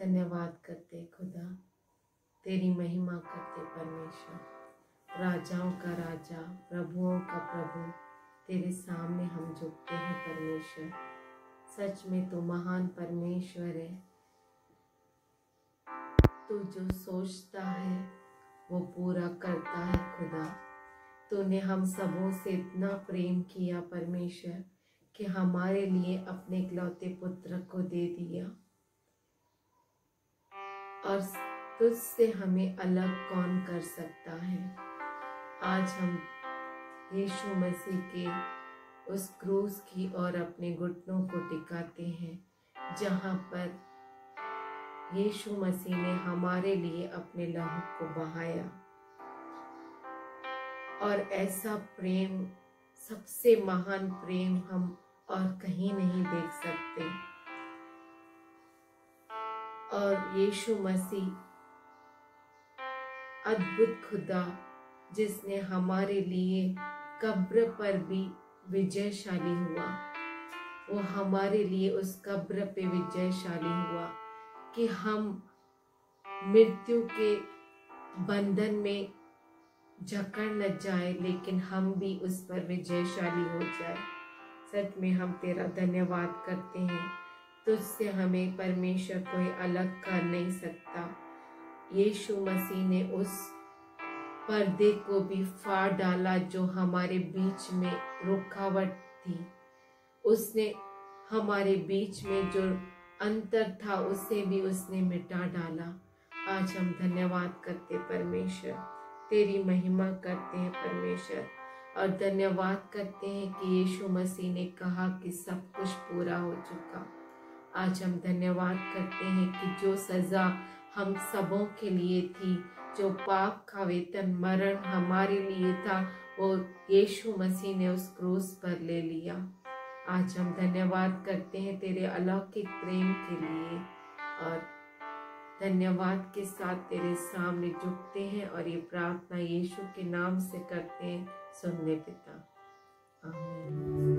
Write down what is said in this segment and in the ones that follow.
धन्यवाद करते खुदा, तेरी महिमा करते परमेश्वर। राजाओं का राजा, प्रभुओं का प्रभु, तेरे सामने हम झुकते हैं परमेश्वर। सच में तू महान परमेश्वर है। तू जो सोचता है वो पूरा करता है खुदा। तूने हम सबों से इतना प्रेम किया परमेश्वर कि हमारे लिए अपने इकलौते पुत्र को दे दिया, और तुझसे हमें अलग कौन कर सकता है। आज हम यीशु मसीह के उस क्रूस की ओर अपने घुटनों को टिकाते हैं, जहाँ पर यीशु मसीह ने हमारे लिए अपने लहू को बहाया। और ऐसा प्रेम, सबसे महान प्रेम हम और कहीं नहीं देख सकते। और यीशु मसीह अद्भुत खुदा, जिसने हमारे लिए कब्र पर भी विजयशाली हुआ, वो हमारे लिए उस कब्र पे विजयशाली हुआ कि हम मृत्यु के बंधन में जकड़ न जाए, लेकिन हम भी उस पर विजयशाली हो जाए। सच में हम तेरा धन्यवाद करते हैं। तुझसे हमें परमेश्वर कोई अलग कर नहीं सकता। यीशु मसीह ने उस पर्दे को भी फाड़ डाला जो हमारे बीच में रुकावट थी। उसने हमारे बीच में जो अंतर था उसे भी उसने मिटा डाला। आज हम धन्यवाद करते परमेश्वर, तेरी महिमा करते हैं परमेश्वर, और धन्यवाद करते हैं कि यीशु मसीह ने कहा कि सब कुछ पूरा हो चुका। आज हम धन्यवाद करते हैं कि जो सज़ा हम सबों के लिए थी, जो पाप का वेतन मरण हमारे लिए था, वो यीशु मसीह ने उस क्रूस पर ले लिया। आज हम धन्यवाद करते हैं तेरे अलौकिक प्रेम के लिए, और धन्यवाद के साथ तेरे सामने झुकते हैं और ये प्रार्थना यीशु के नाम से करते हैं। सुन ले पिता, आमीन।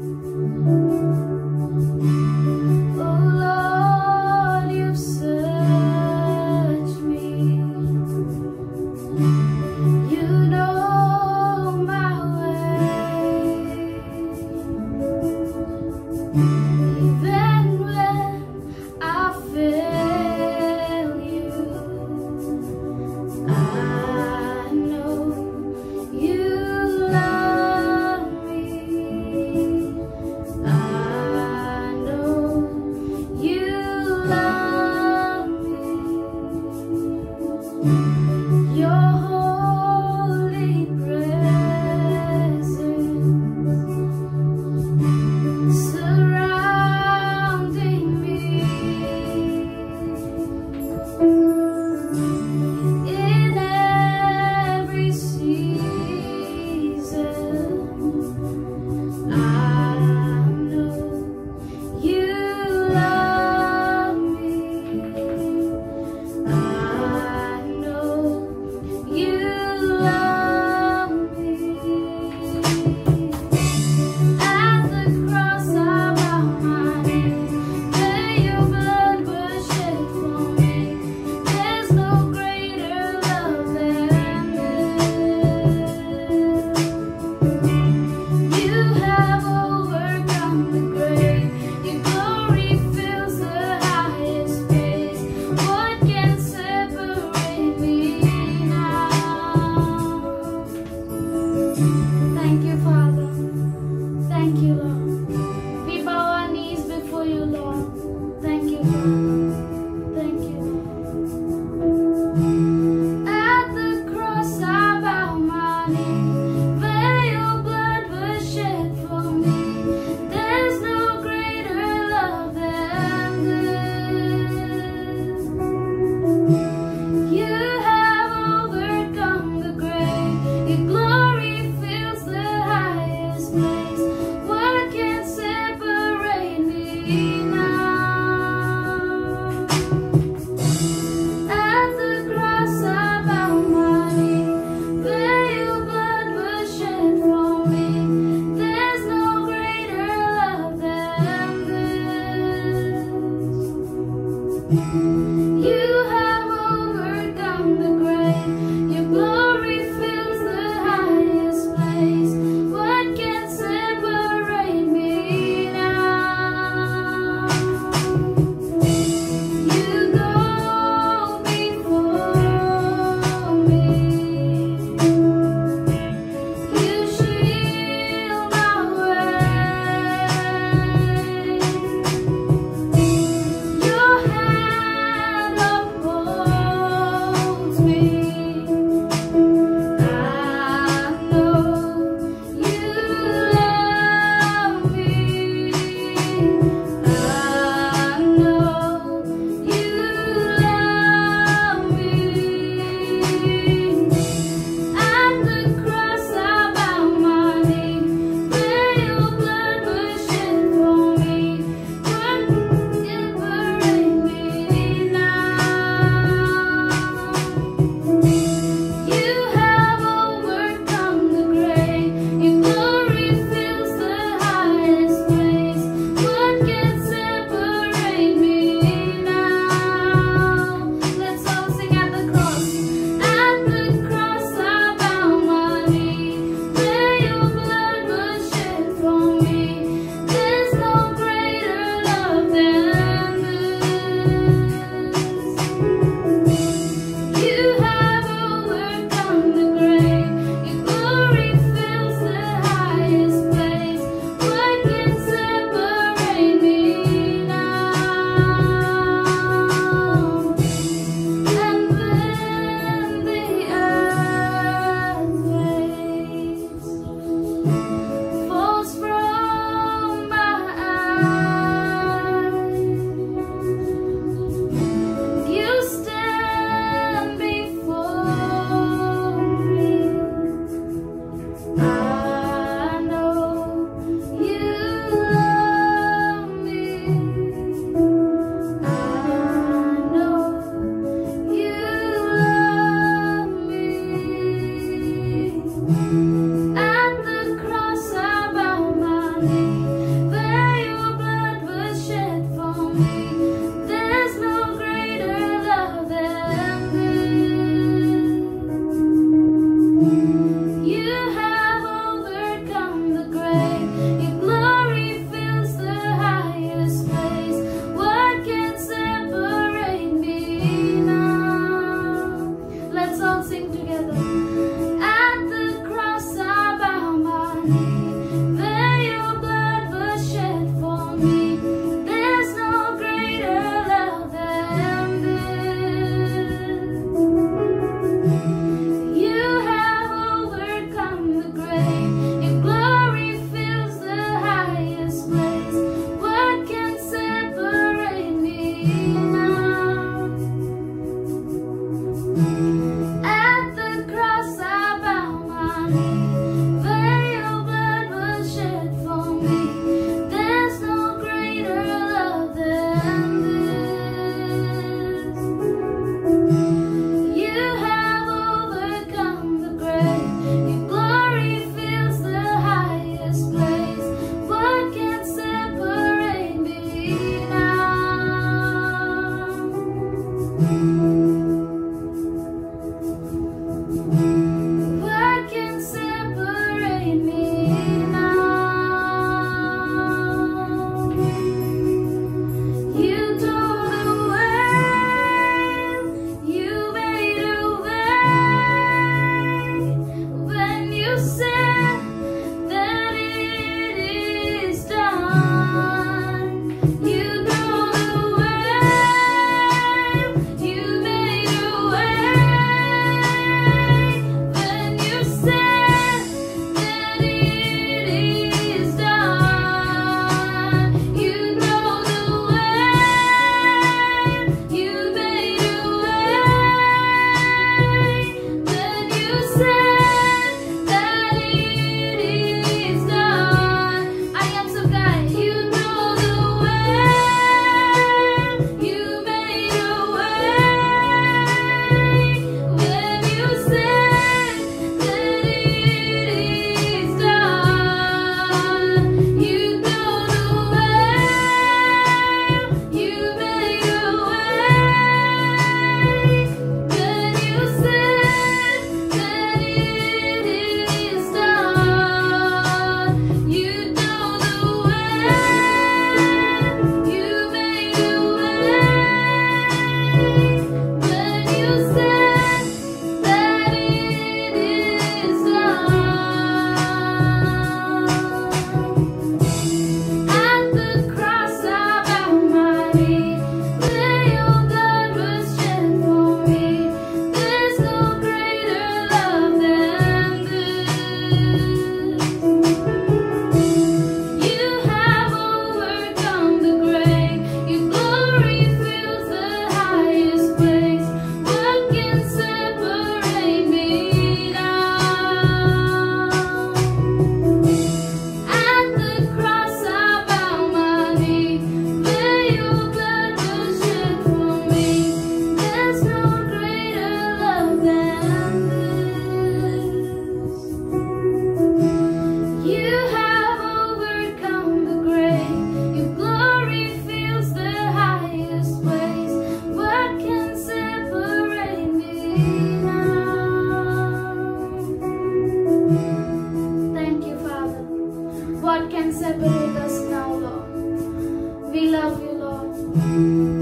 I know you love me.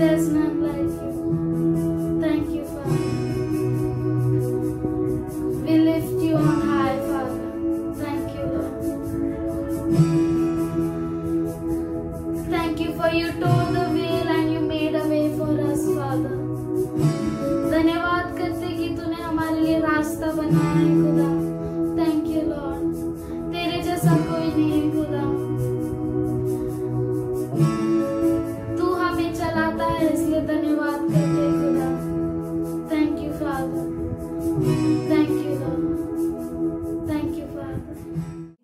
There's none like you. Thank you, Father. We lift you on high, Father. Thank you, Lord. Thank you for you tore the veil and you made a way for us, Father. धन्यवाद करते कि तूने हमारे लिए रास्ता बनाया है खुदा. Thank you, Lord. तेरे जैसा कोई नहीं है खुदा. तू हमें चलाता है इसलिए धन्यवाद करते हैं खुदा. Thank you, Father. Thank you, Lord. Thank you, Father.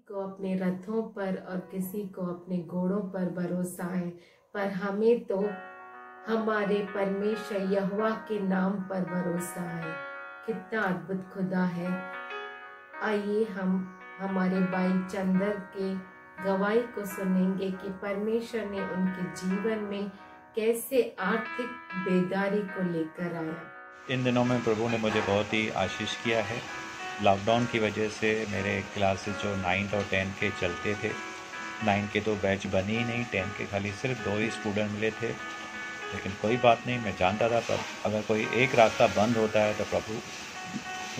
को अपने रथों पर और किसी को अपने घोड़ों पर भरोसा है, पर हमें तो हमारे परमेश्वर यहोवा के नाम पर भरोसा है. कितना अद्भुत खुदा है. आइए हम हमारे भाई चंदर के गवाही को सुनेंगे कि परमेश्वर ने उनके जीवन में कैसे आर्थिक बेदारी को लेकर आया. इन दिनों में प्रभु ने मुझे बहुत ही आशीष किया है. लॉकडाउन की वजह से मेरे क्लासेस जो 9th और 10th के चलते थे, 9 के तो बैच बने ही नहीं, 10 के खाली सिर्फ 2 ही स्टूडेंट मिले थे. लेकिन कोई बात नहीं, मैं जानता था पर अगर कोई एक रास्ता बंद होता है तो प्रभु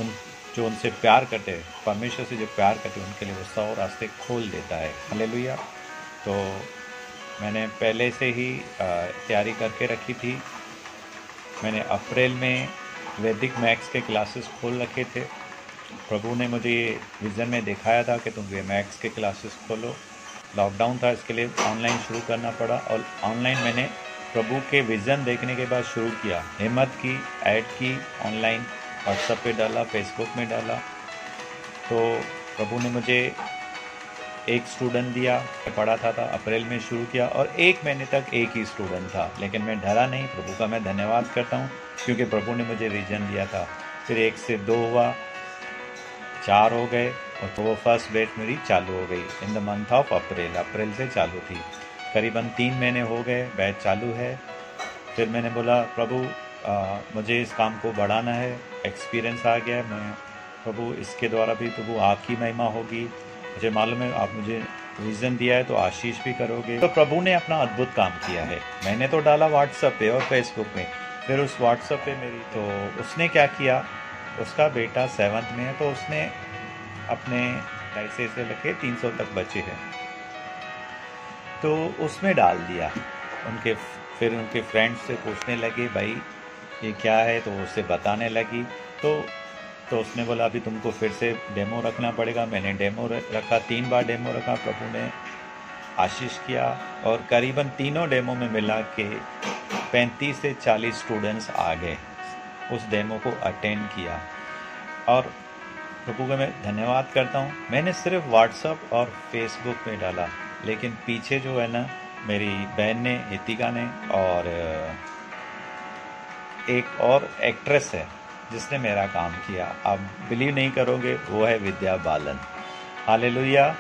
उन जो उनसे प्यार करते हैं, परमेश्वर से जो प्यार करते हैं, उनके लिए वो 100 रास्ते खोल देता है. हालेलुया. तो मैंने पहले से ही तैयारी करके रखी थी. मैंने अप्रैल में वैदिक मैथ्स के क्लासेस खोल रखे थे. प्रभु ने मुझे ये विज़न में दिखाया था कि तुम वे मैथ्स के क्लासेस खोलो. लॉकडाउन था, इसके लिए ऑनलाइन शुरू करना पड़ा और ऑनलाइन मैंने प्रभु के विज़न देखने के बाद शुरू किया. हिम्मत की, ऐड की, ऑनलाइन व्हाट्सएप पे डाला, फेसबुक में डाला. तो प्रभु ने मुझे एक स्टूडेंट दिया. पढ़ा था अप्रैल में शुरू किया और 1 महीने तक एक ही स्टूडेंट था. लेकिन मैं डरा नहीं. प्रभु का मैं धन्यवाद करता हूँ क्योंकि प्रभु ने मुझे विज़न दिया था. फिर 1 से 2 हुआ, 4 हो गए और तो वो फर्स्ट बैच मेरी चालू हो गई in the month of April से चालू थी. करीबन 3 महीने हो गए बैच चालू है. फिर मैंने बोला प्रभु मुझे इस काम को बढ़ाना है, एक्सपीरियंस आ गया है। मैं प्रभु इसके द्वारा भी प्रभु आपकी महिमा होगी। मुझे मालूम है आप मुझे विजन दिया है तो आशीष भी करोगे। तो प्रभु ने अपना अद्भुत काम किया है। मैंने तो डाला व्हाट्सएप पे और फेसबुक में, फिर उस व्हाट्सएप पे मेरी तो उसने क्या किया, उसका बेटा 7th में है तो उसने अपने 250 से लेके 300 तक बचे हैं तो उसमें डाल दिया। फिर उनके फ्रेंड्स से पूछने लगे भाई ये क्या है, तो उससे बताने लगी। तो उसने बोला अभी तुमको फिर से डेमो रखना पड़ेगा। मैंने डेमो रखा, 3 बार डेमो रखा। प्रभु ने आशीष किया और करीबन तीनों डेमो में मिला के 35 से 40 स्टूडेंट्स आ गए, उस डेमो को अटेंड किया। और प्रभु का मैं धन्यवाद करता हूँ। मैंने सिर्फ व्हाट्सएप और फेसबुक में डाला, लेकिन पीछे जो है ना मेरी बहन ने, हितिका ने, और एक और एक्ट्रेस है जिसने मेरा काम किया। आप बिलीव नहीं करोगे, वो है विद्या बालन। हालेलुया।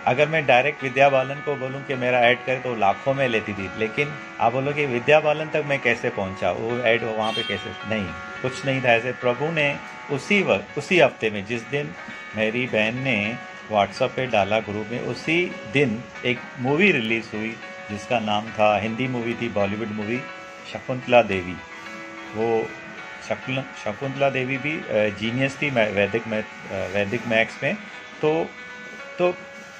अगर मैं डायरेक्ट विद्या बालन को बोलूं कि मेरा ऐड करे तो लाखों में लेती थी, लेकिन आप बोलोगे विद्या बालन तक मैं कैसे पहुंचा, वो ऐड वहाँ पे कैसे, नहीं, कुछ नहीं था ऐसे। प्रभु ने उसी हफ्ते में जिस दिन मेरी बहन ने व्हाट्सएप पे डाला ग्रुप में, उसी दिन एक मूवी रिलीज हुई जिसका नाम था, हिंदी मूवी थी, बॉलीवुड मूवी, शकुंतला देवी। वो शकुंतला देवी भी जीनियस थी वैदिक मैथ्स में। तो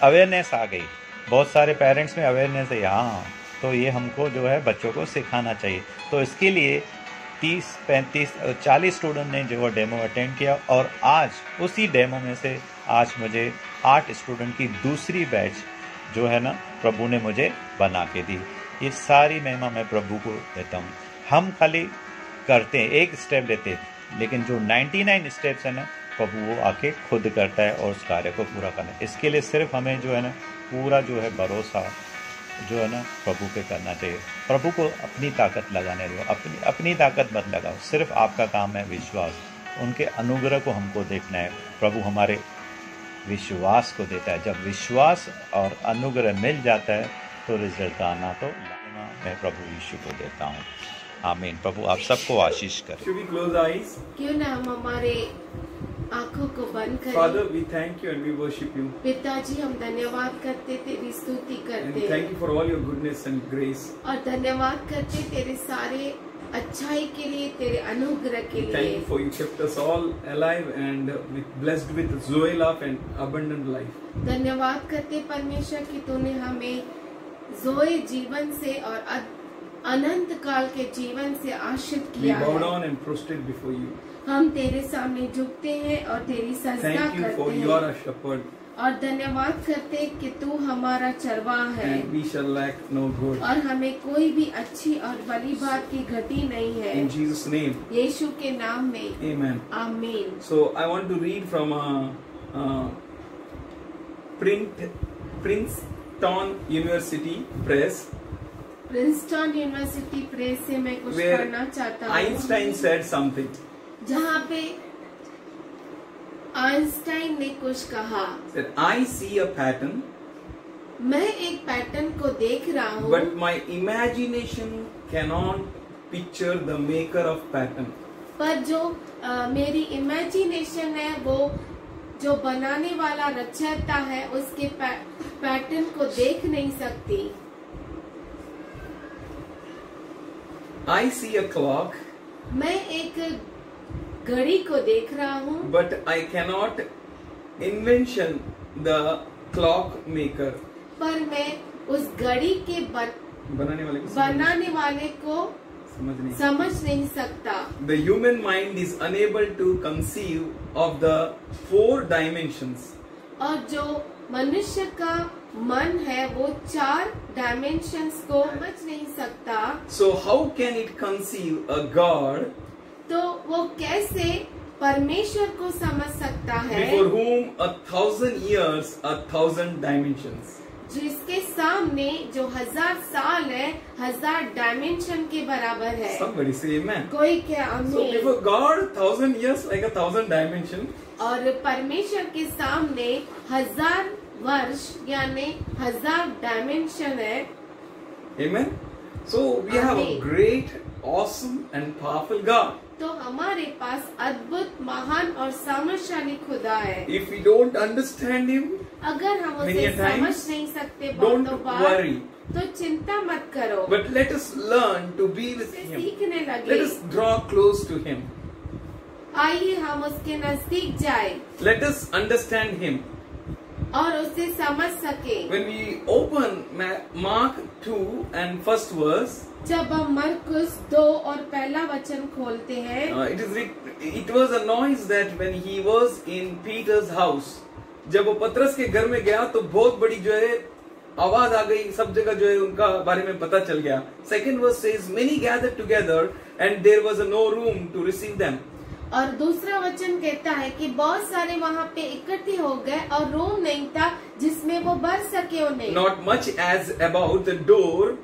अवेयरनेस आ गई, बहुत सारे पेरेंट्स में अवेयरनेस है, हाँ तो ये हमको जो है बच्चों को सिखाना चाहिए। तो इसके लिए 30, 35, 40 स्टूडेंट ने जो डेमो अटेंड किया और आज उसी डेमो में से आज मुझे 8 स्टूडेंट की दूसरी बैच जो है ना प्रभु ने मुझे बना के दी। ये सारी महिमा मैं प्रभु को देता हूँ। हम खाली करते हैं, एक स्टेप लेते हैं, लेकिन जो 99 स्टेप्स है ना प्रभु वो आके खुद करता है और उस कार्य को पूरा करना है। इसके लिए सिर्फ हमें जो है ना पूरा जो है भरोसा जो है ना प्रभु पे करना चाहिए। प्रभु को अपनी ताकत लगाने दो, अपनी ताकत मत लगाओ, सिर्फ आपका काम है विश्वास। उनके अनुग्रह को हमको देखना है। प्रभु हमारे विश्वास को देता है। जब विश्वास और अनुग्रह मिल जाता है तो रिजल्ट आना तो मैं प्रभु यीशु को देता हूँ। आमीन। प्रभु आप सबको आशीष करें। Should we close our eyes? क्यों ना हम हमारे आंखों को बंद करें। Father, we thank you and we worship you. पिताजी हम धन्यवाद करते, तेरी स्तुति And करते thank you for all your goodness and grace. और धन्यवाद करते तेरे सारे अच्छाई के लिए, तेरे अनुग्रह के Thank लिए। you for you kept us all alive and blessed with Zoe life and abundant life. धन्यवाद करते परमेश्वर कि तूने हमें जोए जीवन से और अनंत काल के जीवन से आशीष We किया bow है। down and prostrate before you. हम तेरे सामने झुकते हैं और तेरी सजदा Thank you for करते you are हैं a shepherd और धन्यवाद करते कि तू हमारा चरवाहा है and we shall lack no good. और हमें कोई भी अच्छी और भली बात की घटी नहीं है। In Jesus' name, यीशु के नाम में amen. आमीन। So I want to read from Princeton University Press, Princeton university press से मैं कुछ where पढ़ना चाहता हूँ। Einstein said something. जहाँ पे आइंस्टाइन ने कुछ कहा, Said, I see a pattern, मैं एक पैटर्न को देख रहा हूँ but my imagination cannot picture the maker of pattern. पर जो मेरी इमेजिनेशन है वो जो बनाने वाला रचयिता है उसके पैटर्न को देख नहीं सकती। I see a clock, मैं एक घड़ी को देख रहा हूँ but I cannot invention the clock maker. पर मैं उस घड़ी के बनाने वाले को बनाने वाले को समझ नहीं सकता। The human mind is unable to conceive of the 4 dimensions. और जो मनुष्य का मन है वो 4 डायमेंशंस को समझ नहीं सकता। So how can it conceive a God तो वो कैसे परमेश्वर को समझ सकता है before whom 1,000 years, 1,000 dimensions? जिसके सामने जो 1000 साल है 1000 डायमेंशन के बराबर है। Somebody say amen. कोई क्या So आमीन। before God, 1,000 years like 1,000 dimensions. और परमेश्वर के सामने 1000 वर्ष यानी 1000 डायमेंशन है। Amen. So we have a Amen. great awesome and powerful God. तो हमारे पास अद्भुत, महान और सामर्थशाली खुदा है। If we don't understand Him, अगर हम many उसे a times, समझ नहीं सकते don't बहुतों बार, worry. तो चिंता मत करो, But let us learn to be with उसे Him. सीखने Let लगे। us draw close to Him. आइए हम उसके नजदीक जाए Let us understand Him. और उसे समझ सके। When we open Mark 2 and first verse, जब हम मरकुस 2 और पहला वचन खोलते हैं, it was a noise that when he was in Peter's house, जब वो पतरस के घर में गया तो बहुत बड़ी जो है आवाज आ गई, सब जगह जो है उनका बारे में पता चल गया। Second verse says many gathered together and there was no room to receive them. और दूसरा वचन कहता है कि बहुत सारे वहाँ पे इकट्ठे हो गए और रूम नहीं था जिसमें वो भर सके उन्हें। Not much as about the door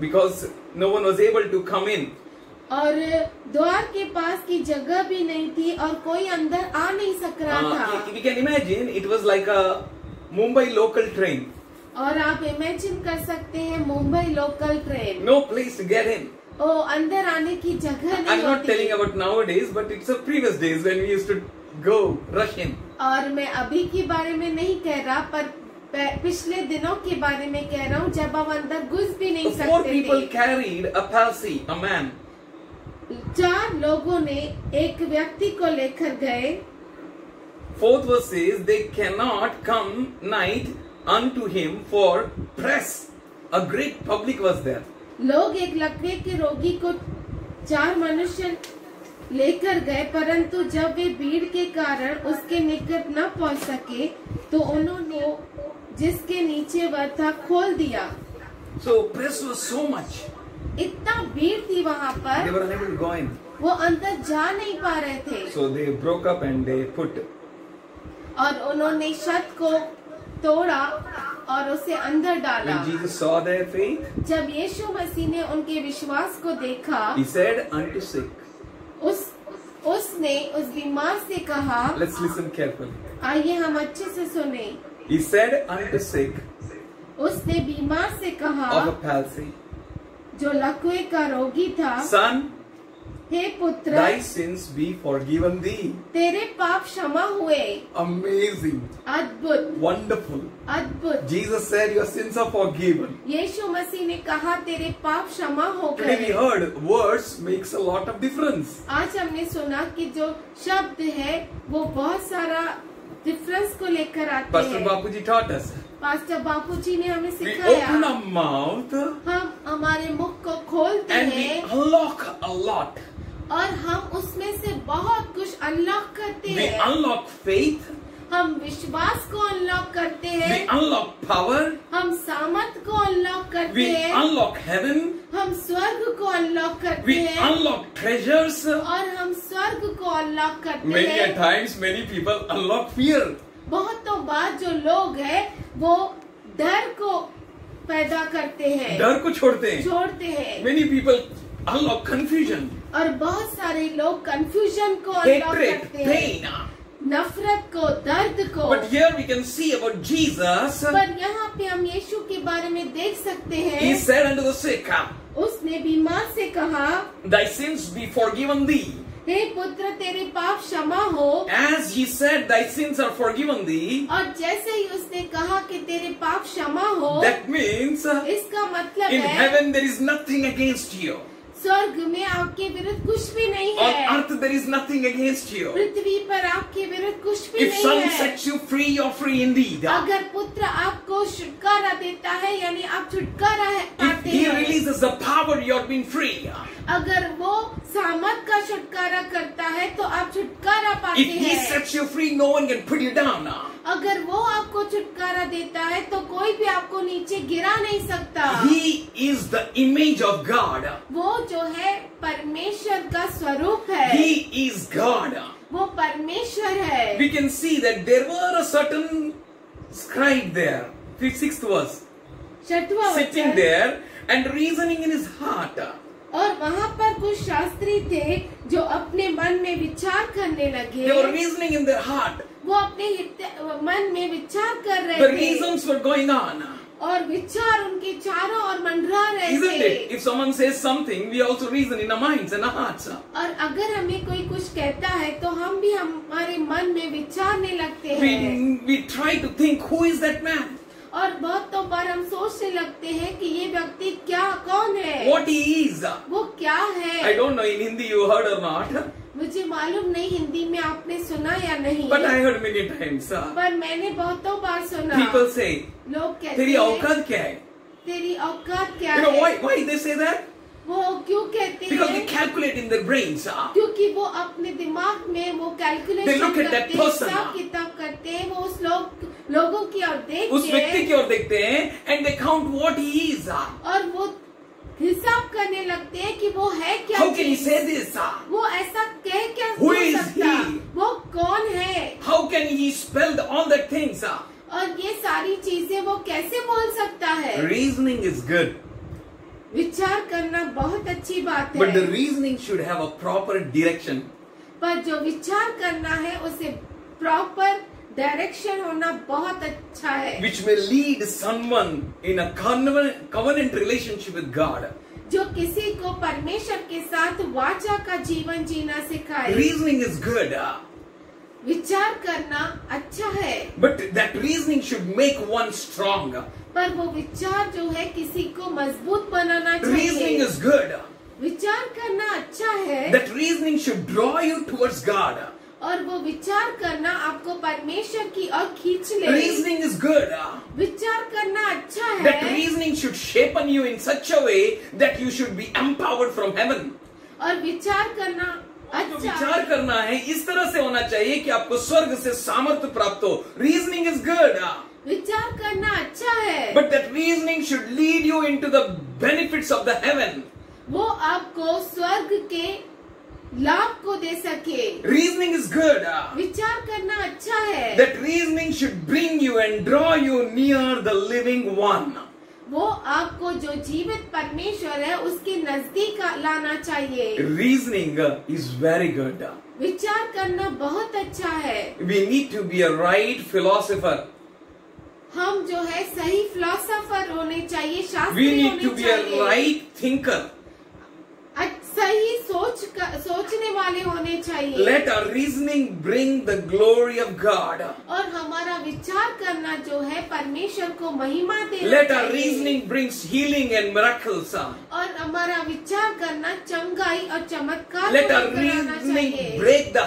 because no one was able to come in. और द्वार के पास की जगह भी नहीं थी और कोई अंदर आ नहीं सक रहा था। We can imagine it was like a Mumbai local train. और आप इमेजिन कर सकते हैं Mumbai local train, No place to get in. ओ अंदर आने की जगह नहीं I'm not होती। telling about nowadays, but it's the previous days when we used to go rush in. और मैं अभी के बारे में नहीं कह रहा, पर पिछले दिनों के बारे में कह रहा हूँ जब हम अंदर घुस भी नहीं 4 सकते people थे। carried a palsy, a man. 4 लोगों ने एक व्यक्ति को लेकर गए। 4th verse says they cannot come night unto him for press. A great public was there. लोग एक लकवे के रोगी को 4 मनुष्य लेकर गए, परंतु जब वे भीड़ के कारण उसके निकट न पहुंच सके तो उन्होंने जिसके नीचे वह था खोल दिया। So press was so much. इतना भीड़ थी वहाँ They पर, were unable to go in. वो अंदर जा नहीं पा रहे थे। So they broke up and they put. और उन्होंने छत को तोड़ा और उसे अंदर डाला। When Jesus saw their faith, जब यीशु मसीह ने उनके विश्वास को देखा, He said unto sick. उसने उस बीमार से कहा, Let's listen carefully. आइए हम अच्छे से सुने। He said unto sick उसने बीमार से कहा, of a palsy, जो लकवे का रोगी था, Son, हे पुत्र, thy sins be forgiven thee. तेरे पाप क्षमा हुए। Amazing. अद्भुत, Wonderful. अद्भुत। Jesus said your sins are forgiven. यीशु मसीह ने कहा तेरे पाप क्षमा हो Today we गए। heard words makes a lot of difference. आज हमने सुना कि जो शब्द है वो बहुत सारा डिफरेंस को लेकर आते Pastor हैं। Bapuji taught us. पास्टर बापूजी ने हमें We सिखाया, open our mouth हम हमारे मुख को खोलते and we हैं unlock a lot. और हम उसमें से बहुत कुछ अनलॉक करते We हैं। unlock faith. हम विश्वास को अनलॉक करते We हैं, unlock power. हम सामर्थ को अनलॉक करते We हैं, unlock heaven. हम स्वर्ग को अनलॉक करते We हैं unlock treasures. और हम स्वर्ग को अनलॉक करते Many a हैं। times, many people unlock fear. बहुतों बार जो लोग हैं वो डर को पैदा करते हैं, डर को छोड़ते हैं. छोड़ते हैं। Many people unlock confusion, और बहुत सारे लोग कंफ्यूजन को अनलॉक hatred, करते हैं, pain. नफरत को, दर्द को। But here we can see about Jesus. पर यहाँ पे हम यीशु के बारे में देख सकते He हैं, said unto the sick, उसने बीमार से कहा, thy sins be forgiven thee. हे पुत्र तेरे पाप क्षमा हो। As he said, thy sins are forgiven thee. और जैसे ही उसने कहा कि तेरे पाप क्षमा हो, That means इसका मतलब in है heaven there is nothing against you. स्वर्ग में आपके विरुद्ध कुछ भी नहीं On है, earth there is nothing against you. पृथ्वी पर आपके विरुद्ध कुछ भी If नहीं Son है। sets you free, you're free indeed. अगर पुत्र आपको छुटकारा देता है यानी आप छुटकारा है If पाते He हैं। releases the power, you're being free. अगर वो सामर्थ का छुटकारा करता है तो आप छुटकारा पाते If He हैं। sets you free, no one can put you down. अगर वो आपको छुटकारा देता है तो कोई भी आपको नीचे गिरा नहीं सकता। He is the image of God. वो जो है परमेश्वर का स्वरूप है, He is God. वो परमेश्वर है। We can see that there were a certain scribe there, 6th verse, छठवां sitting वचन, there and reasoning in his heart. और वहाँ पर कुछ शास्त्री थे जो अपने मन में विचार करने लगे। They were reasoning in their heart. वो अपने मन में विचार कर The रहे थे reasons were going on. और विचार उनके चारों ओर मंडरा रहे Isn't थे। it? If someone says something, we also reason in our minds and our hearts. और अगर हमें कोई कुछ कहता है तो हम भी हमारे मन में विचारने लगते We, हैं we try to think, who is that man? और बहुतों बार हम सोचने लगते हैं कि ये व्यक्ति कौन है, What he is? वो क्या I है। don't know in Hindi you heard or not, मुझे मालूम नहीं हिंदी में आपने सुना या नहीं, but I heard many times. पर मैंने बहुतों बार सुना। People say, लोग कहते तेरी हैं औकात क्या है? तेरी औकात क्या You know है। why they say that? वो क्यों कहते Because they हैं? calculate in their brains. क्योंकि वो अपने दिमाग में वो They calculation look at that करते हैं, person. हिसाब किताब करते हैं, वो उस लोगों की ओर उस देखते व्यक्ति हैं की ओर देखते हैं and they count what he is. और वो हिसाब करने लगते हैं कि वो है क्या How can he चीज। say this? वो ऐसा कह क्या Who बोल is सकता, he? वो कौन है How can he spell all that things? और ये सारी चीजें वो कैसे बोल सकता है। Reasoning is good, विचार करना बहुत अच्छी बात but the है, reasoning should have a proper direction. पर जो विचार करना है उसे प्रॉपर डायरेक्शन होना बहुत अच्छा है, Which may lead someone in a covenant relationship with God. जो किसी को परमेश्वर के साथ वाचा का जीवन जीना सिखाए। Reasoning is good, विचार करना अच्छा है, but that reasoning should make one strong. पर वो विचार जो है किसी को मजबूत बनाना Reasoning चाहिए। is good. विचार करना अच्छा है That reasoning should draw you towards God. और वो विचार करना आपको परमेश्वर की ओर खींच ले। Reasoning is good. विचार करना अच्छा That है reasoning should shape on you in such a way that you should be empowered from heaven. और विचार करना जो अच्छा विचार करना है इस तरह से होना चाहिए कि आपको स्वर्ग से सामर्थ्य प्राप्त हो। Reasoning is good, विचार करना अच्छा है, but that reasoning should lead you into the benefits of the heaven. वो आपको स्वर्ग के लाभ को दे सके। Reasoning is good. विचार करना अच्छा है, That reasoning should bring you and draw you near the living one. वो आपको जो जीवित परमेश्वर है उसके नजदीक लाना चाहिए। Reasoning is very good. विचार करना बहुत अच्छा है। We need to be a right philosopher. हम जो है सही फिलोसोफर होने चाहिए, We शास्त्री need होने to be a चाहिए, right thinker. सही सोचने वाले होने चाहिए। Let our reasoning bring the glory of God. और हमारा विचार करना जो है परमेश्वर को महिमा देना Let our चाहिए। reasoning brings healing and miracles. और हमारा विचार करना चंगाई और चमत्कार Let को our लेकर आना reasoning चाहिए। break the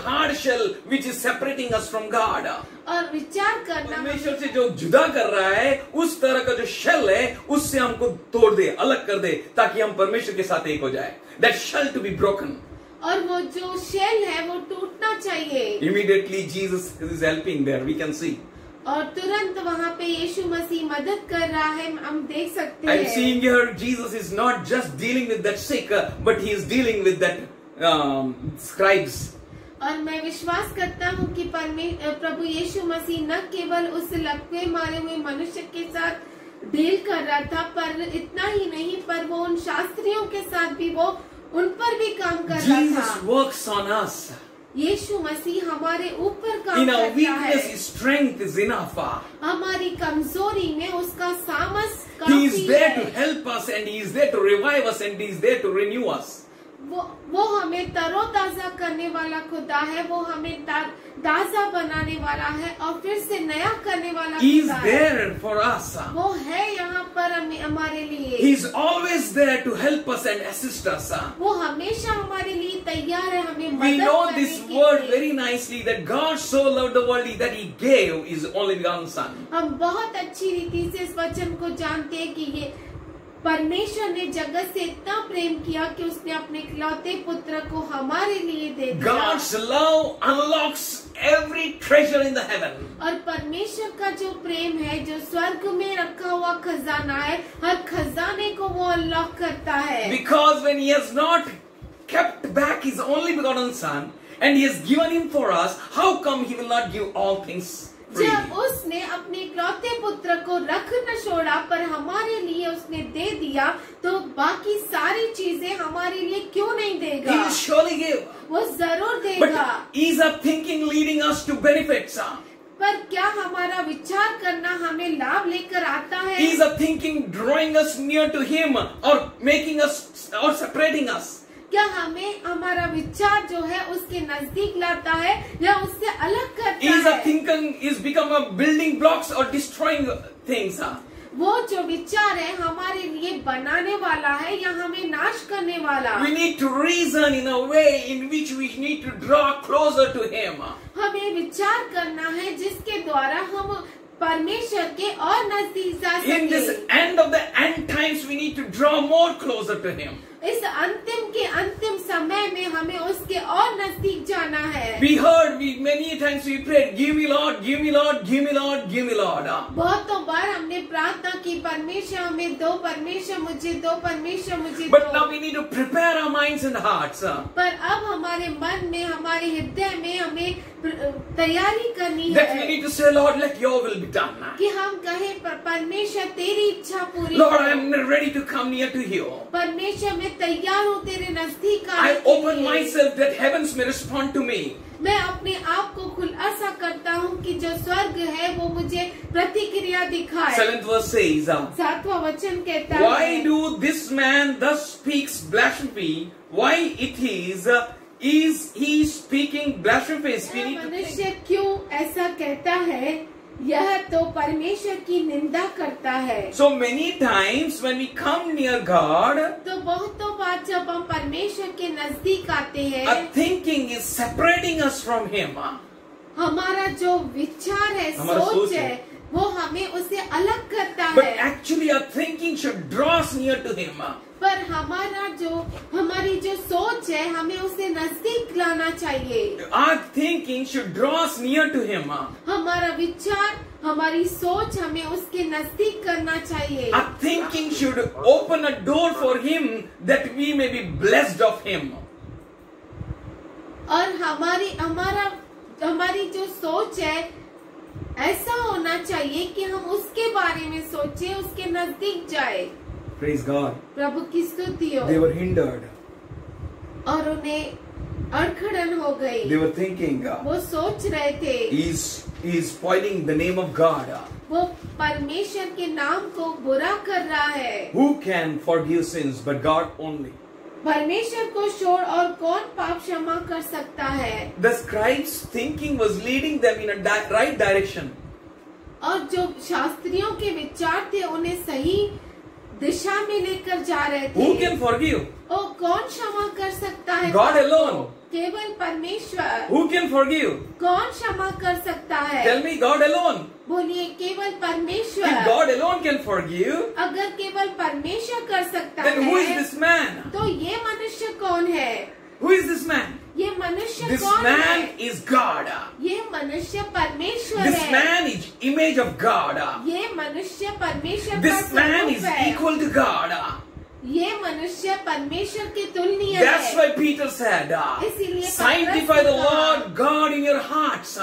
hard shell which is separating us from God. और विचार करना परमेश्वर से जो जुदा कर रहा है उस तरह का जो शेल है उससे हमको तोड़ दे, अलग कर दे, ताकि हम परमेश्वर के साथ एक हो जाए। That shell to be broken. और वो जो शेल है वो टूटना चाहिए। Immediately Jesus is helping there. We can see. और तुरंत वहाँ पे यीशु मसीह मदद कर रहा है, हम देख सकते I'm हैं। seeing here Jesus is not just dealing with that sick, but he is dealing with that scribes. और मैं विश्वास करता हूँ कि प्रभु यीशु मसीह न केवल उस लकवे मारे हुए मनुष्य के साथ डील कर रहा था, पर इतना ही नहीं, पर वो उन शास्त्रियों के साथ भी वो उन पर भी काम कर रहा Jesus था। works on us. यीशु मसीह हमारे ऊपर काम In our करता है। weakness, His strength is enough. हमारी कमजोरी में उसका सामर्थ He is काफी there to है। help us, and He is there to revive us, and He is there to renew us. वो हमें तरोताजा करने वाला खुदा है, वो हमें ताजा बनाने वाला है और फिर से नया करने वाला He is खुदा है। there for us. वो है यहाँ पर हमारे लिए। He is always there to help us and assist us. वो हमेशा हमारे लिए तैयार है हमें We मदद know करने this के word लिए। very nicely, that God so loved the world that He gave His only begotten Son. हम बहुत अच्छी रीति से इस वचन को जानते हैं कि ये परमेश्वर ने जगत से इतना प्रेम किया कि उसने अपने इकलौते पुत्र को हमारे लिए दे दिया। God's love unlocks every treasure in the heaven. और परमेश्वर का जो प्रेम है, जो स्वर्ग में रखा हुआ खजाना है, हर खजाने को वो अनलॉक करता है। Because when He has not kept back His only begotten Son and He has given Him for us, how come He will not give all things freely? जब उसने अपने इकलौते पुत्र को रख न छोड़ा पर हमारे लिए उसने दे दिया, तो बाकी सारी चीजें हमारे लिए क्यों नहीं He देगा? will surely give. वो जरूर देगा। But ease of thinking leading us to benefits. पर क्या हमारा विचार करना हमें लाभ लेकर आता है? Is a thinking drawing us near to Him or making us or separating us? क्या हमें हमारा विचार जो है उसके नजदीक लाता है या उससे अलग करता Is a है? thinking is become a building blocks or destroying things? वो जो विचार है हमारे लिए बनाने वाला है या हमें नाश करने वाला? We need to reason in a way in which we need to draw closer to Him. हमें विचार करना है जिसके द्वारा हम परमेश्वर के और नजदीक जा In this सके। end of the end times, we need to draw more closer to Him. इस अंतिम के अंतिम समय में हमें उसके और नजदीक जाना है। We heard, many times we prayed, give me Lord, give me Lord, give me Lord, give me Lord. बहुतों बार हमने प्रार्थना की, परमेश्वर हमें दो, परमेश्वर मुझे दो, परमेश्वर मुझे But दो। now we need to prepare our minds and hearts. पर अब हमारे मन में, हमारे हृदय में हमें तैयारी करनी That we है need to say, Lord, let your will be done. कि हम कहें परमेश्वर तेरी इच्छा पूरी Lord, हो। I am ready to come near to you. परमेश्वर मैं तैयार हूँ तेरे नजदीक I आने के open लिए। myself that heavens may respond to me. मैं अपने आप को खुलासा करता हूँ कि जो स्वर्ग है वो मुझे प्रतिक्रिया दिखाए। 7th verse says, 7वां वचन कहता why है, do this man thus speaks blasphemy? Why it is he speaking blasphemy? We need to think. मनुष्य क्यों ऐसा कहता है? यह तो परमेश्वर की निंदा करता है। So many times when we come near God, तो बहुतों बार जब हम परमेश्वर के नजदीक आते हैं, our thinking is separating us from Him. हमारा जो विचार है, हमारा सोच सोच है, है, वो हमें उसे अलग करता But है। actually our thinking should draw us near to Him. पर हमारी जो सोच है हमें उसे नजदीक लाना चाहिए। Our thinking should draw us near to Him. हमारा विचार, हमारी सोच हमें उसके नजदीक करना चाहिए। Our thinking should open a door for Him that we may be blessed of Him. और हमारी जो सोच है ऐसा होना चाहिए कि हम उसके बारे में सोचें, उसके नजदीक जाए। Praise God. प्रभु की स्तुति हो। They were hindered. और उन्हें अड़खड़न हो गई। They were thinking, वो सोच रहे थे he is spoiling the name of God. वो परमेश्वर के नाम को बुरा कर रहा है। Who can forgive sins but God only? परमेश्वर को छोड़ और कौन पाप क्षमा कर सकता है? The scribes' thinking was leading them in a right direction. और जो शास्त्रियों के विचार थे उन्हें सही दिशा में लेकर जा रहे थे। Who can forgive? ओ कौन क्षमा कर सकता है? God alone. केवल परमेश्वर। Who can forgive? कौन क्षमा कर सकता है? Tell me, God alone. बोलिए केवल If परमेश्वर। God alone can forgive, अगर केवल परमेश्वर कर सकता then who is है this man? तो ये मनुष्य कौन है? Who is this man? ये मनुष्य This कौन man है? is God. ये मनुष्य परमेश्वर This है। man is image of God. ये मनुष्य परमेश्वर का This man is स्वरूप है। equal to God. ये मनुष्य परमेश्वर के तुलनीय That's है। why Peter said, इसीलिए sanctify the पतरस ने कहा, Lord God in your hearts.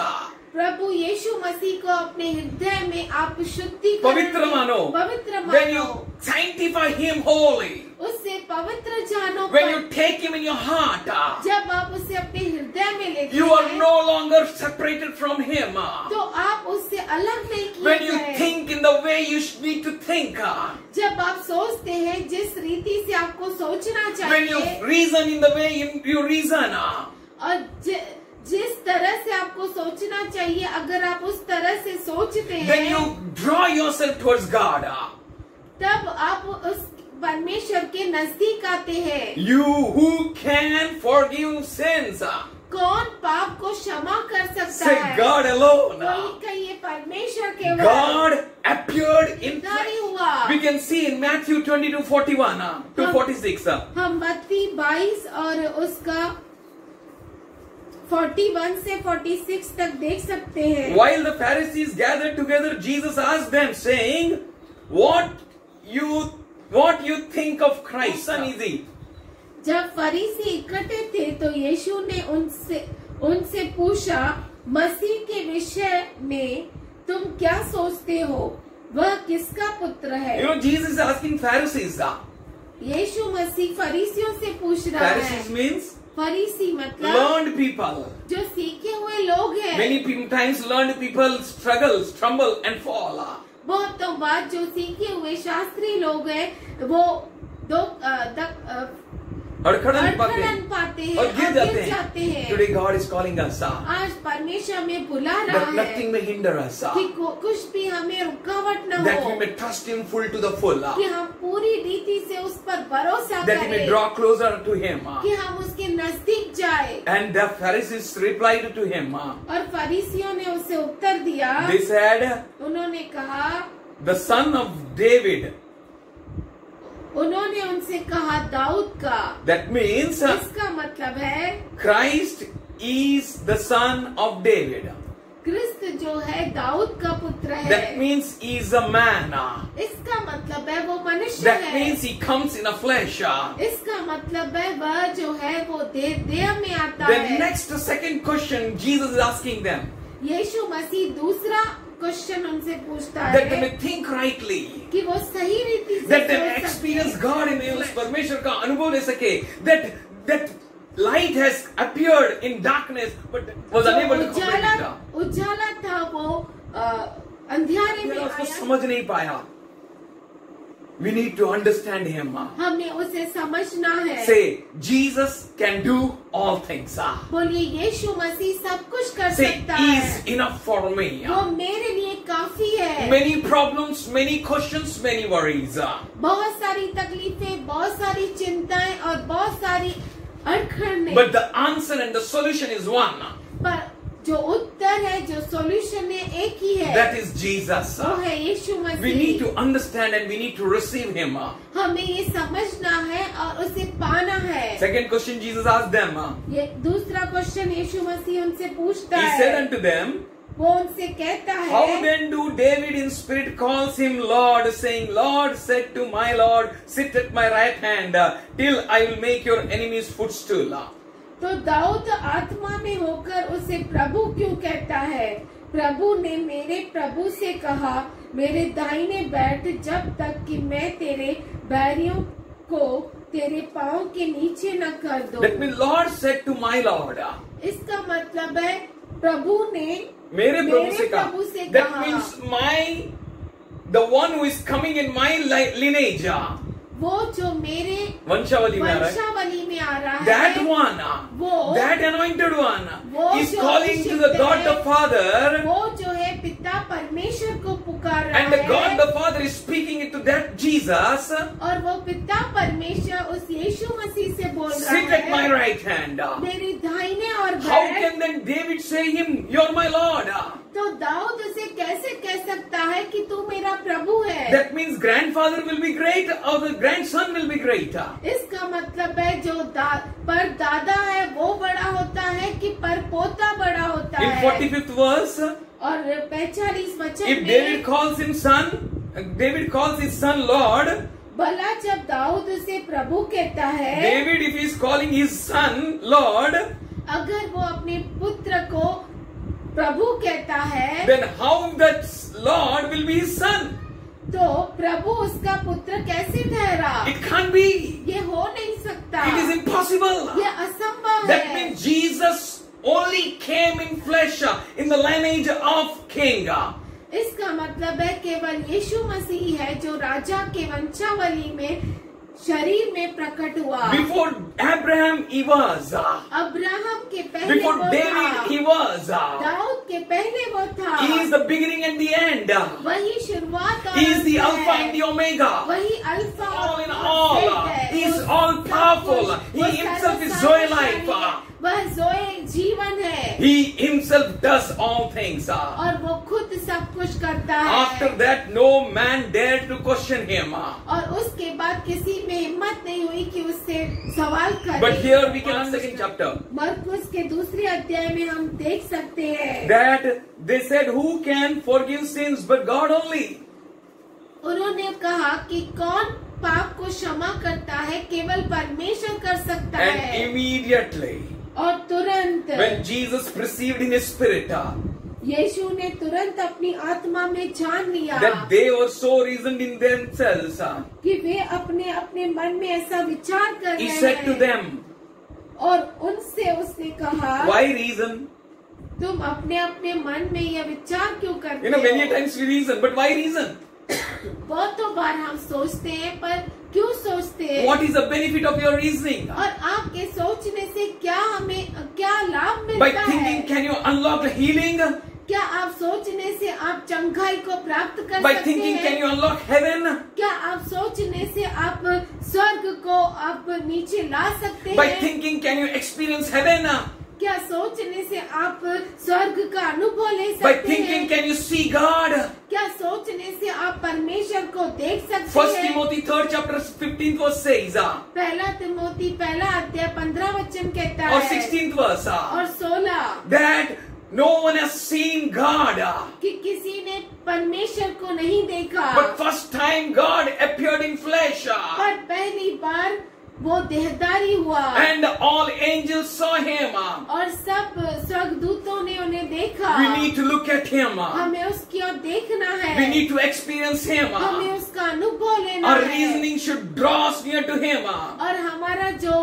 प्रभु यीशु मसीह को अपने हृदय में आप शुद्धि पवित्र मानो. पवित्र When you मानो, sanctify Him wholly, उससे पवित्र जानो। when you take Him in your heart, जब आप उसे अपने हृदय में लेते you are हैं, no longer separated from Him. तो आप उससे अलग नहीं किए When you गए। think in the way you need to think, जब आप सोचते हैं जिस रीति से आपको सोचना when you चाहिए reason in the way you reason, और जिस तरह से आपको सोचना चाहिए, अगर आप उस तरह से सोचते then हैं you draw yourself towards God. तब आप उस परमेश्वर के नजदीक आते हैं। You who can forgive sins, कौन पाप को क्षमा कर सकता say है? God alone. वही कहिए परमेश्वर केवल। God appeared in उद्धारी हुआ। We can see in Matthew 22:41 to 46. हम मत्ती 22 और उसका 41 से 46 तक देख सकते हैं। While the Pharisees gathered together, Jesus asked them, saying, What you think of Christ? Son, easy. जब फरीसी इकट्ठे थे तो यीशु ने उनसे पूछा, मसीह के विषय में तुम क्या सोचते हो? वह किसका पुत्र है? You know, Jesus is asking Pharisees. यीशु मसीह फरीसियों से पूछ रहा Pharisees है। means फरीसी मतलब learned people. जो सीखे हुए लोग हैं। Many times learned people struggle, stumble and fall. बहुतों बार जो सीखे हुए शास्त्री लोग हैं वो अड़खड़न पाते हैं और गिर जाते हैं। Today God is calling us. आज परमेश्वर हमें बुला रहा That है nothing may hinder us. कि कुछ भी हमें रुकावट न That we हो, may trust Him full to the full. कि हम पूरी रीति से उस पर भरोसा That we may करें, draw closer to Him. कि हम उसके नजदीक जाए। And the Pharisees replied to Him. और फरीसियों ने उसे उत्तर दिया, They said, उन्होंने कहा, the son of David. उन्होंने उनसे कहा दाऊद का। That means इसका मतलब है Christ is the son of David. क्रिस्त जो है दाऊद का पुत्र है। That means he is a man. इसका मतलब है वो मनुष्य That है। means he comes in a flesh. इसका मतलब है वह जो है वो देह में आता The है। next second question Jesus is asking them, यीशु मसीह दूसरा क्वेश्चन उनसे पूछता that they है may think rightly, कि वो सही रीति से that they सोच may सके। experience God in उस परमेश्वर का अनुभव ले सके, that light has appeared in darkness but was जो unable to comprehend it. उजाला था वो अंधियारे में उसको आया। समझ नहीं पाया. We need to understand Him. हमें उसे समझना है। Say, Jesus can do all things. बोलिए यीशु मसीह सब कुछ कर Say, सकता He है। is enough for me. वो मेरे लिए काफी है। Many problems, many questions, many worries. बहुत सारी तकलीफें, बहुत सारी चिंताएं और बहुत सारी अड़खड़ने, But the answer and the solution is one. पर जो उत्तर है, जो सॉल्यूशन है, एक ही है। That is Jesus. वो है यीशु We need Masih. to understand and we need to receive Him. हमें ये समझना है और उसे पाना है। Second question Jesus asked them. ये दूसरा क्वेश्चन यीशु मसीह उनसे पूछता He है। said unto them, वो उनसे कहता how है, then do David in spirit calls Him Lord, saying, Lord said to my Lord, sit at my right hand, till I will make your enemies footstool. तो दाऊद आत्मा में होकर उसे प्रभु क्यों कहता है? प्रभु ने मेरे प्रभु से कहा, मेरे दाहिने बैठ जब तक कि मैं तेरे बैरियों को तेरे पांव के नीचे न कर दूं। That means Lord said to my Lord. इसका मतलब है प्रभु ने मेरे प्रभु से प्रभु से कहा. That कहा। means the one who is coming in my lineage. वो जो मेरे वंशावली में आ रहा है. वंशावली में आ रहा That है, one, वो that anointed one, वो is जो calling to the अभिषिक्त God है, the Father, वो जो है पिता परमेश्वर को पुकार रहा and the है, God the Father is speaking it to that Jesus. और वो पिता परमेश्वर उस यीशु मसीह से बोल रहा Sit at my है, right hand. मेरी दाहिने और How बैठ। can then David say Him, you're my Lord? तो दाऊद उसे कैसे कह सकता है कि तू मेरा प्रभु है? That means grandfather will be great or the grandson will be great. इसका मतलब है जो पर दादा है वो बड़ा होता है कि पर पोता बड़ा होता In है। 45th verse, और 45 वचन if में David calls him son, David calls his son Lord. भला जब दाऊद उसे प्रभु कहता है, David, if he is calling his son Lord, अगर वो अपने पुत्र को प्रभु कहता है, then how that Lord will be his son? तो प्रभु उसका पुत्र कैसे ठहरा? It can't be. ये हो नहीं सकता। It is impossible. ये असंभव That है। means Jesus only came in flesh in the lineage of king. इसका मतलब है केवल यीशु मसीह है जो राजा के वंशावली में शरीर में प्रकट हुआ। Before Abraham he was. Abraham के पहले Before वो David था। he was. दाऊद के पहले वो था। He is the beginning and the end. वही शुरुआत और He is the अंत Alpha है। and the Omega. वही अल्फा All और in ओमेगा all. है। He is वो all सब powerful. कुछ, He वो himself is सर्वशक्तिशाली Zoe life. है। वह जोए जीवन है He himself does all things. और वो खुद सब कुछ करता है। After that, no man dared to question him. और उसके बाद किसी में हिम्मत नहीं हुई कि उससे सवाल करे। But here we can see second chapter मरकुस के दूसरे अध्याय में हम देख सकते हैं that they said, who can forgive sins but God only? उन्होंने कहा कि कौन पाप को क्षमा करता है, केवल परमेश्वर कर सकता And है। immediately, और तुरंत when Jesus perceived in his spirit यीशु ने तुरंत अपनी आत्मा में जान लिया that they were so reasoned in themselves, कि वे अपने अपने मन में ऐसा विचार कर he रहे said to हैं। them, और उनसे उसने कहा, Why reason? तुम अपने अपने मन में यह विचार क्यों करते You know, many हो? times we reason, but why reason? बहुतों बार हम सोचते हैं, पर क्यों सोचते हैं? What is the benefit of your reasoning? और आपके सोचने से क्या लाभ By मिलता thinking, है? can you unlock the healing? क्या आप सोचने से आप चंगाई को प्राप्त कर By सकते thinking, can हैं? you unlock heaven? क्या आप सोचने से आप स्वर्ग को आप नीचे ला सकते By हैं? thinking, can you experience heaven? क्या सोचने से आप स्वर्ग का अनुभव ले By सकते thinking, हैं? can you see God? क्या सोचने से आप परमेश्वर को देख सकते First हैं? Timothy 3rd chapter 15th verse says, पहला तिमोथी पहला अध्याय 15 वचन कहता or है 16th verse, और 16 that no one has seen God, कि किसी ने परमेश्वर को नहीं देखा, but first time God appeared in flesh, पर पहली बार वो देहधारी हुआ and all angels saw him. और सब स्वर्गदूतों ने उन्हें देखा। We need to look at him. हमें उसकी ओर देखना है, We need to experience him. हमें उसका अनुभव लेना Our है reasoning should draw us near to him. और हमारा जो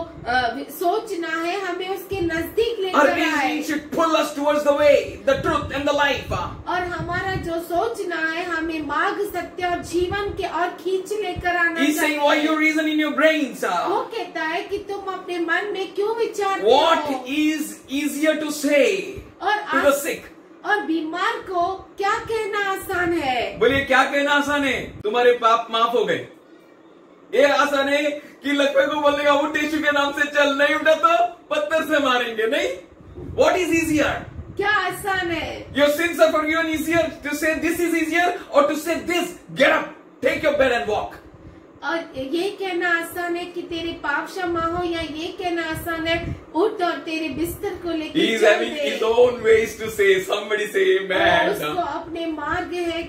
सोचना है हमें उसके नजदीक ले Our जाना है reasoning should pull us towards the way, the truth and the life. और हमारा जो सोचना है हमें मार्ग, सत्य और जीवन के और खींच लेकर आना He's saying, why you चाहिए। reason in your brains? वो कहता है कि तुम अपने मन में क्यों विचारते What हो is easier to say और to the आज sick? और बीमार को क्या कहना आसान है? बोलिए क्या कहना आसान है? तुम्हारे पाप माफ हो गए। ये आसान है कि लकवे को बोलने का उठ यीशु के नाम से चल, नहीं उठा तो पत्थर से मारेंगे, नहीं? What is easier? क्या आसान है? Your sins are forgiven easier to say this is easier or to say this, get up, take your bed and walk. और ये कहना आसान है कि तेरे पाप क्षमा हो, या ये कहना आसान है उठ और तेरे बिस्तर को He लेकर is चल having they. his own ways to say. Somebody say और amen. उसको अपने मार्ग है,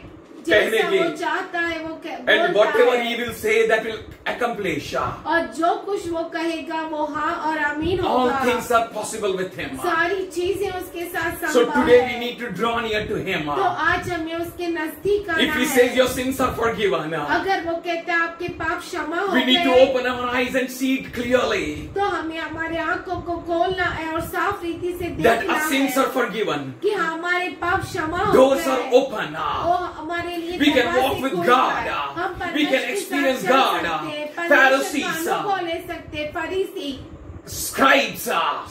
कहने जैसा की। वो चाहता है वो And बोलता whatever है। he will say, that will accomplish. और जो कुछ वो कहेगा वो हाँ और आमीन All होगा। things are possible with him. सारी चीजें उसके साथ So संभव today है। we need to draw near to him. तो आज हमें उसके नजदीक आना If he है। says your sins are forgiven, अगर वो कहता है आपके पाप क्षमा हो we need to गए, open our eyes and see it clearly तो हमें हमारे आंखों को खोलना है और साफ रीति से that देखना our sins है are forgiven. कि हमारे पाप क्षमा हो Doors गए। are open. वो हमारे लिए We can दरवाजे walk with खुल God. गए। हम We can परमेश्वर के experience साथ चल God. सकते हैं, परमेश्वर Pharisees, का अनुभव ले सकते हैं। फरीसी, Scribes,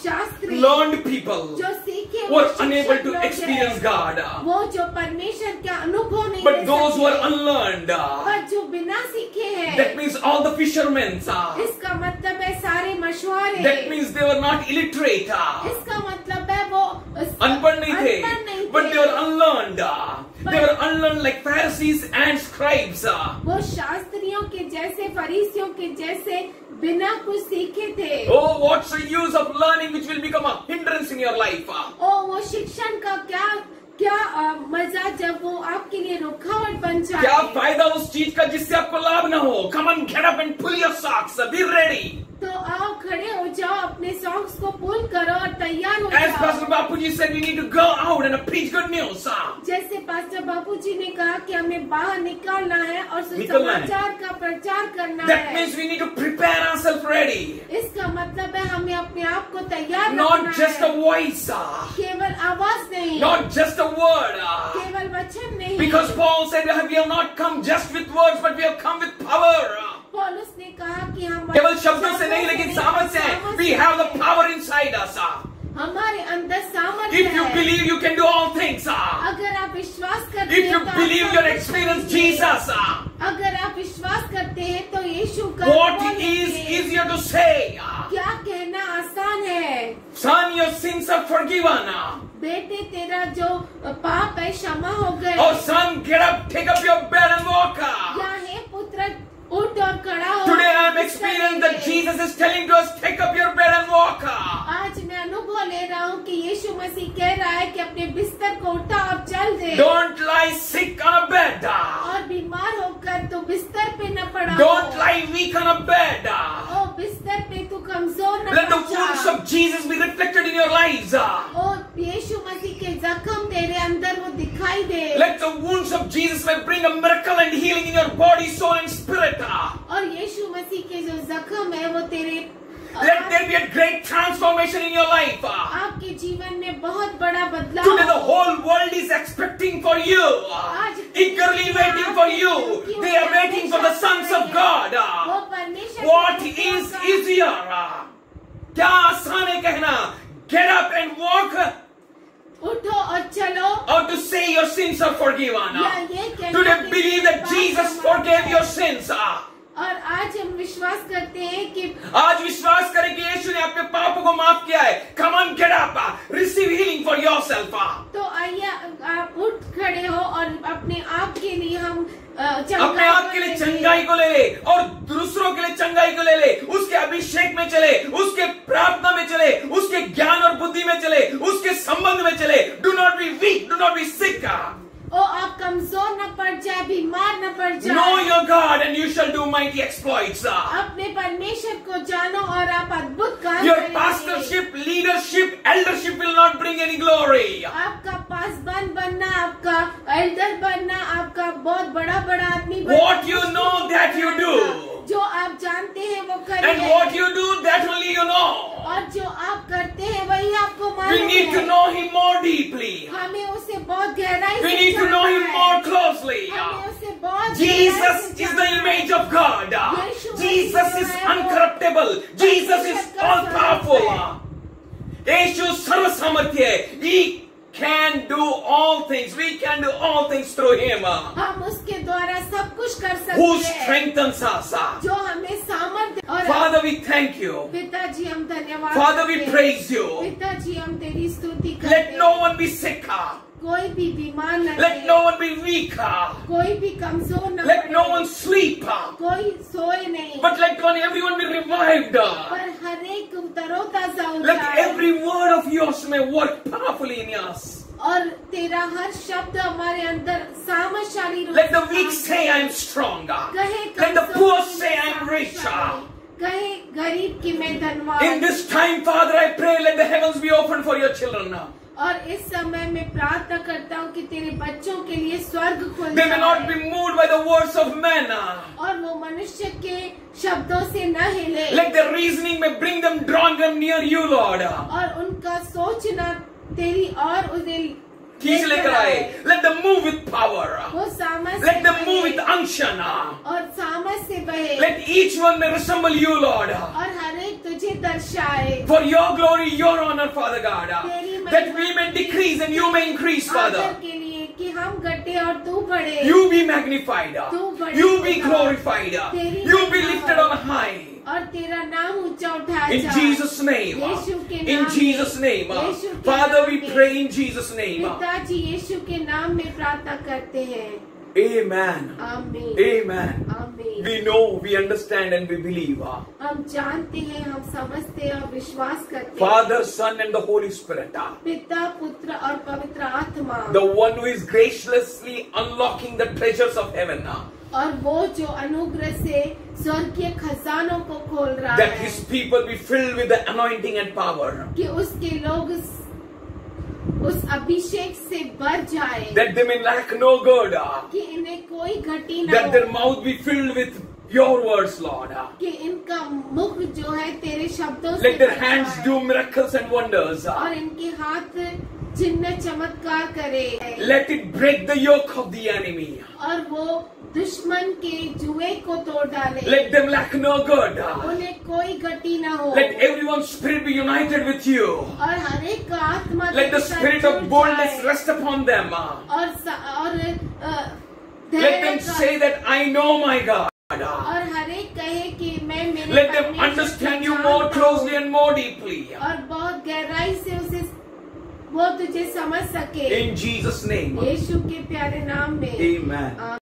शास्त्री, learned people जो सीखे were वो unable शिक्षक to लोग experience हैं। God. वो जो परमेश्वर का अनुभव नहीं But ले those who are सकते, unlearned, पर जो बिना सीखे हैं, that means all the fishermen, इसका मतलब है सारे मछुआरे, that means they were not illiterate. इसका मतलब है वो अनपढ़ नहीं थे, अनपढ़ नहीं but थे। they were unlearned. They were unlearned like Pharisees and scribes. वो शास्त्रियों के जैसे, फरीसियों के जैसे बिना कुछ सीखे थे। Oh, what's the use of learning which will become a hindrance in your life? वो शिक्षण का क्या मजा जब वो आपके लिए रुकावट बन जाए। क्या फायदा उस चीज का जिससे आपको लाभ ना हो? Come on, get up and pull your socks. Be ready. तो आओ खड़े हो जाओ, अपने सॉक्स को पुल करो और तैयार हो As जाओ। Pastor Bapuji said, we need to go out and preach good news. जैसे पास्टर बापूजी ने कहा कि हमें बाहर निकालना है और निकलना है। सुसमाचार का प्रचार करना That है। means we need to prepare ourselves ready. इसका मतलब है हमें अपने आप को तैयार Not रखना just a है। voice, केवल आवाज नहीं, not just a word. केवल वचन नहीं। Because Paul said, we have not come just with words, but we have come with power. पौलुस ने कहा कि हम केवल शब्दों से नहीं, लेकिन सामर्थ्य है. We have the power inside us. हमारे अंदर सामर्थ्य If you है। believe, you can do all things. अगर आप विश्वास करते If हैं you तो आप believe, सब you कुछ experience करेंगे। Jesus. अगर आप विश्वास करते हैं तो यीशु का What अनुभव is लेंगे। easier to say? क्या कहना आसान है? Son, your sins are forgiven. बेटे तेरा जो पाप है क्षमा हो गए। Or son, get up, take up your bed and walk. या हे पुत्र उठ और खड़ा हो। Today I am experiencing that Jesus is telling to us, take up your bed and walk. आज मैं अनुभव ले रहा हूँ कि यीशु मसीह कह रहा है कि अपने बिस्तर को उठा और चल दे। Don't lie sick on a bed. और बीमार होकर तो बिस्तर पे न पड़ा हो। Don't lie weak on a bed. ओ बिस्तर पे तू कमजोर न Let the पड़ wounds जा। of Jesus be reflected in your lives. ओ यीशु मसीह के जख्म तेरे अंदर वो दिखाई दे। Let the wounds of Jesus may bring a miracle and healing in your body, soul and spirit. और यीशु मसीह के जो जख्म है वो तेरे Let there be a great transformation in your life. आपके जीवन में बहुत बड़ा बदलाव। Today the whole world is expecting for you, eagerly waiting for you. They are waiting for the sons of God. What is easier? क्या आसान है कहना? Get up and walk. उठो और चलो। Or to say your sins are forgiven. Today believe that Jesus forgave your sins. और आज हम विश्वास करते हैं कि आज विश्वास करें कि यीशु ने अपने पापों को माफ किया है। Come on, get up, receive healing for yourself. तो आइए आप उठ खड़े हो और अपने आप के लिए हम अपने आप के लिए चंगाई को ले ले और दूसरों के लिए चंगाई को ले ले। उसके अभिषेक में चले, उसके प्रार्थना में चले, उसके ज्ञान और बुद्धि में चले, उसके संबंध में चले। Do not be weak, do not be sick. ओ आप कमजोर न पड़ जाए, बीमार न पड़ जाए। Know your God and you shall do mighty exploits. अपने परमेश्वर को जानो और आप अद्भुत काम Your करेंगे। pastorship, leadership, eldership will not bring any glory. आपका पासवान बनना, आपका एल्डर बनना, आपका बहुत बड़ा आदमी बनना। What you know that you do. जो आप जानते हैं वो करिए। And what you do that only you know. और जो आप करते हैं वही आपको मालूम We है। need to know Him more deeply. हमें उसे बहुत गहराई We से need to know जानना Him है। more closely. हमें उसे बहुत Jesus गहराई से is the जानना है। image of God. Jesus is uncorruptible. Jesus is all powerful. यीशु सर्व सामर्थ्य है। He can do all things. We can do all things through Him. हम उसके द्वारा सब कुछ कर सकते Who हैं strengthens us. जो हमें सामर्थ्य और Father, we thank you. पिताजी हम धन्यवाद Father, we करते हैं। praise you. पिताजी हम तेरी स्तुति करते हैं। Let no one be sick. कोई भी बीमार न Let रहे। no one be weak. कोई भी कमजोर न Let पड़े। no one sleep. कोई सोए नहीं। But let everyone be revived. पर हर एक तरोताजा हो Let जाए। every word of yours may work powerfully in us. और तेरा हर शब्द हमारे अंदर सामर्थ्यशाली रूप Let the से weak काम say करे। I am strong. कहे Let the कमजोर poor की say मैं I am rich. सामर्थ्यशाली। कहे गरीब की मैं धनवान। In this time, Father, I pray, let the heavens be open for your children. और इस समय मैं प्रार्थना करता हूँ कि तेरे बच्चों के लिए स्वर्ग खुल They may not जाए be moved by the words of men. और वो मनुष्य के शब्दों से न हिले। Let their reasoning may bring them, draw them near you, Lord. और उनका सोचना तेरी और उन्हें खींच लेकर आए. Let them move with power. वो सामर्थ Let से them move बहे with unction. और सामर्थ से बहे Let each one may resemble you, Lord. और हर एक तुझे दर्शाए For your glory, your honor, Father God. तेरी That we may decrease and you may increase, आदर Father. के लिए कि हम घटे और तू बढ़े। You be magnified. You be glorified. You be lifted on high. और तेरा नाम ऊंचा उठाया In जाए। Jesus' name. यीशु के In नाम Jesus' में, name. यीशु के Father, नाम we में, pray in Jesus' name. पिताजी यीशु के नाम में प्रार्थना करते हैं। Amen. आमीन। Amen. आमीन। We know, we understand and we believe. हम जानते हैं, हम समझते हैं और विश्वास करते हैं। Father, Son and the Holy Spirit. पिता, पुत्र और पवित्र आत्मा। The one who is graciously unlocking the treasures of heaven. और वो जो अनुग्रह से स्वर्गीय खजानों को खोल रहा That है his people be filled with the anointing and power. कि उसके लोग उस अभिषेक से भर जाए That they may lack no good. कि इन्हें कोई घटी न That हो their mouth be filled with your words, Lord. कि इनका मुख जो है तेरे शब्दों से Let their भरा hands है do miracles and wonders. और इनके हाथ चिन्ह चमत्कार करे Let it break the yoke of the enemy. और वो दुश्मन के जुए को तोड़ डाले। Let them lack no good. उन्हें कोई घटी न हो Let everyone's spirit be united with you. और हर एक का आत्मा Let the तेरे साथ spirit जुड़ of boldness जाए। rest upon them. और Let धैर्य them का- say that I know my God. और हर एक कहे कि मैं मेरे Let them परमेश्वर understand को you more जानता closely हूँ and more deeply. और बहुत गहराई से उसे वो तुझे समझ सके In Jesus' name. यीशु के प्यारे नाम में Amen.